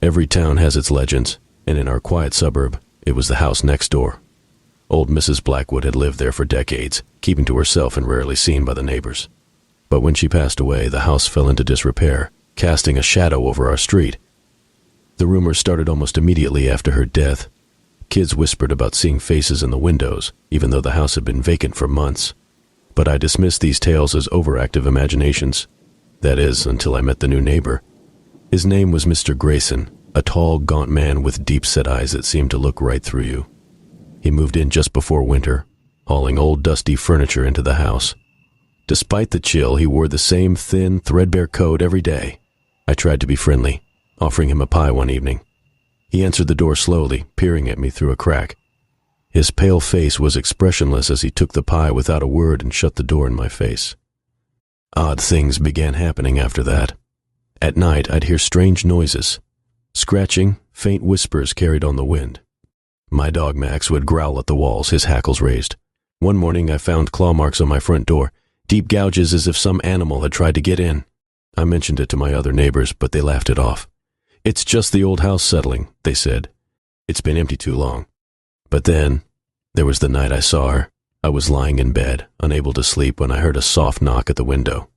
Every town has its legends, and in our quiet suburb, it was the house next door. Old Mrs. Blackwood had lived there for decades, keeping to herself and rarely seen by the neighbors. But when she passed away, the house fell into disrepair, casting a shadow over our street. The rumors started almost immediately after her death. Kids whispered about seeing faces in the windows, even though the house had been vacant for months. But I dismissed these tales as overactive imaginations. That is, until I met the new neighbor. His name was Mr. Grayson, a tall, gaunt man with deep-set eyes that seemed to look right through you. He moved in just before winter, hauling old dusty furniture into the house. Despite the chill, he wore the same thin, threadbare coat every day. I tried to be friendly, offering him a pie one evening. He answered the door slowly, peering at me through a crack. His pale face was expressionless as he took the pie without a word and shut the door in my face. Odd things began happening after that. At night, I'd hear strange noises. Scratching, faint whispers carried on the wind. My dog Max would growl at the walls, his hackles raised. One morning, I found claw marks on my front door, deep gouges as if some animal had tried to get in. I mentioned it to my other neighbors, but they laughed it off. "It's just the old house settling," they said. "It's been empty too long." But then, there was the night I saw her. I was lying in bed, unable to sleep, when I heard a soft knock at the window.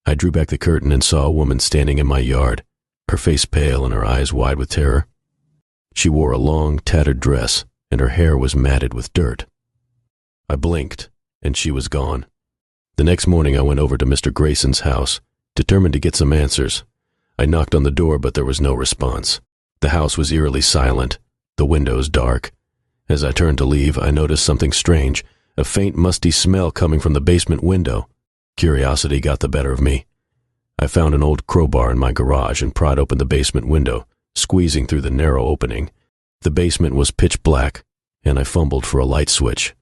I drew back the curtain and saw a woman standing in my yard, her face pale and her eyes wide with terror. She wore a long, tattered dress, and her hair was matted with dirt. I blinked, and she was gone. The next morning I went over to Mr. Grayson's house, determined to get some answers. I knocked on the door, but there was no response. The house was eerily silent, the windows dark. As I turned to leave, I noticed something strange, a faint musty smell coming from the basement window. Curiosity got the better of me. I found an old crowbar in my garage and pried open the basement window, squeezing through the narrow opening. The basement was pitch black, and I fumbled for a light switch.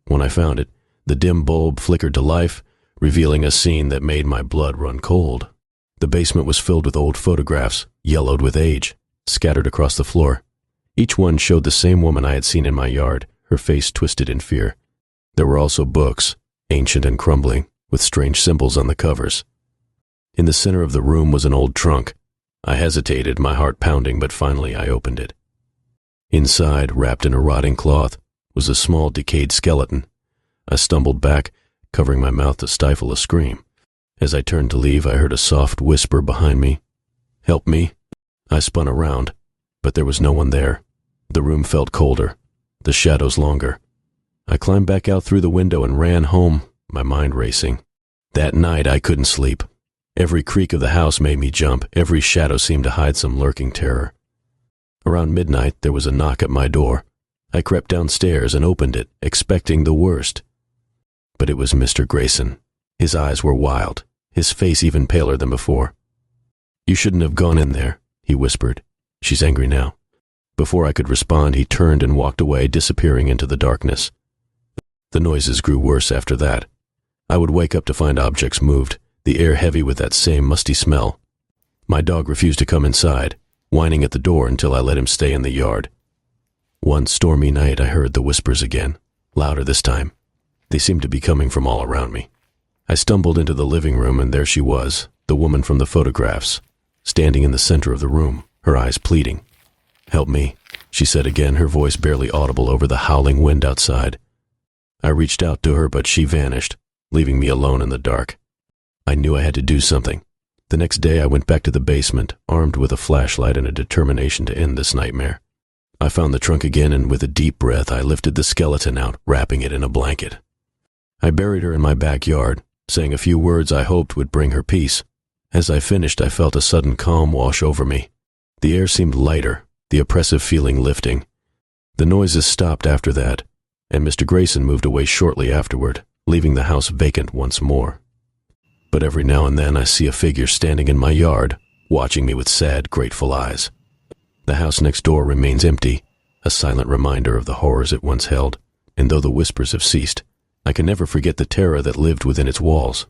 When I found it, the dim bulb flickered to life, revealing a scene that made my blood run cold. The basement was filled with old photographs, yellowed with age, scattered across the floor. Each one showed the same woman I had seen in my yard, her face twisted in fear. There were also books, ancient and crumbling, with strange symbols on the covers. In the center of the room was an old trunk. I hesitated, my heart pounding, but finally I opened it. Inside, wrapped in a rotting cloth, was a small decayed skeleton. I stumbled back, covering my mouth to stifle a scream. As I turned to leave, I heard a soft whisper behind me. "Help me." I spun around, but there was no one there. The room felt colder, the shadows longer. I climbed back out through the window and ran home, my mind racing. That night I couldn't sleep. Every creak of the house made me jump. Every shadow seemed to hide some lurking terror. Around midnight, there was a knock at my door. I crept downstairs and opened it, expecting the worst. But it was Mr. Grayson. His eyes were wild, his face even paler than before. "You shouldn't have gone in there," he whispered. "She's angry now." Before I could respond, he turned and walked away, disappearing into the darkness. The noises grew worse after that. I would wake up to find objects moved, the air heavy with that same musty smell. My dog refused to come inside, whining at the door until I let him stay in the yard. One stormy night I heard the whispers again, louder this time. They seemed to be coming from all around me. I stumbled into the living room, and there she was, the woman from the photographs, standing in the center of the room, her eyes pleading. "Help me," she said again, her voice barely audible over the howling wind outside. I reached out to her, but she vanished, leaving me alone in the dark. I knew I had to do something. The next day I went back to the basement, armed with a flashlight and a determination to end this nightmare. I found the trunk again, and with a deep breath I lifted the skeleton out, wrapping it in a blanket. I buried her in my backyard, saying a few words I hoped would bring her peace. As I finished, I felt a sudden calm wash over me. The air seemed lighter, the oppressive feeling lifting. The noises stopped after that, and Mr. Grayson moved away shortly afterward, leaving the house vacant once more. But every now and then I see a figure standing in my yard, watching me with sad, grateful eyes. The house next door remains empty, a silent reminder of the horrors it once held, and though the whispers have ceased, I can never forget the terror that lived within its walls.